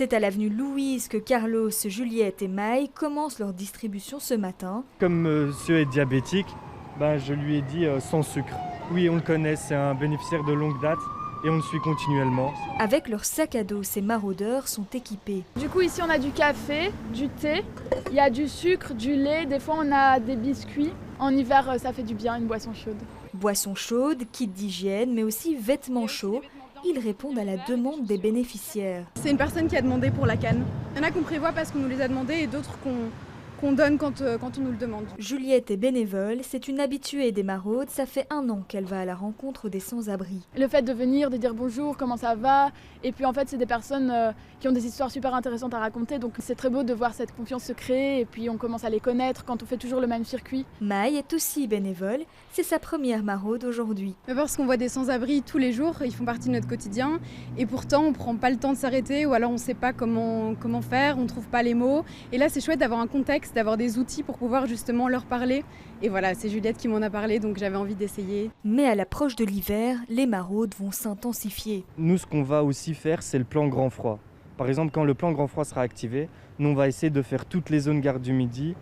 C'est à l'avenue Louise que Carlos, Juliette et Maï commencent leur distribution ce matin. Comme monsieur est diabétique, je lui ai dit sans sucre. Oui, on le connaît, c'est un bénéficiaire de longue date et on le suit continuellement. Avec leur sac à dos, ces maraudeurs sont équipés. Du coup, ici, on a du café, du thé, il y a du sucre, du lait, des fois on a des biscuits. En hiver, ça fait du bien, une boisson chaude. Boissons chaudes, kits d'hygiène, mais aussi vêtements chauds. Ils répondent à la demande des bénéficiaires. C'est une personne qui a demandé pour la canne. Il y en a qu'on prévoit parce qu'on nous les a demandés et d'autres qu'on donne quand on nous le demande. Juliette est bénévole, c'est une habituée des maraudes, ça fait 1 an qu'elle va à la rencontre des sans-abri. Le fait de venir, de dire bonjour, comment ça va, et puis en fait c'est des personnes qui ont des histoires super intéressantes à raconter, donc c'est très beau de voir cette confiance se créer et puis on commence à les connaître quand on fait toujours le même circuit. Maï est aussi bénévole, c'est sa première maraude aujourd'hui. Parce qu'on voit des sans-abri tous les jours, ils font partie de notre quotidien et pourtant on ne prend pas le temps de s'arrêter ou alors on ne sait pas comment faire, on ne trouve pas les mots. Et là c'est chouette d'avoir un contexte, d'avoir des outils pour pouvoir justement leur parler. Et voilà, c'est Juliette qui m'en a parlé, donc j'avais envie d'essayer. Mais à l'approche de l'hiver, les maraudes vont s'intensifier. Nous, ce qu'on va aussi faire, c'est le plan grand froid. Par exemple, quand le plan grand froid sera activé, nous, on va essayer de faire toutes les zones Gare du Midi,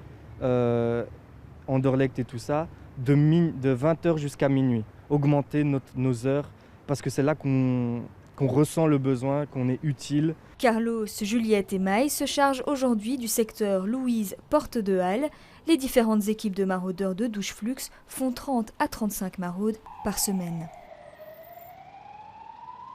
Anderlecht et tout ça, de 20h jusqu'à minuit. Augmenter nos heures, parce que c'est là qu'on ressent le besoin, qu'on est utile. Carlos, Juliette et Maï se chargent aujourd'hui du secteur Louise, Porte de Halle. Les différentes équipes de maraudeurs de Douche Flux font 30 à 35 maraudes par semaine.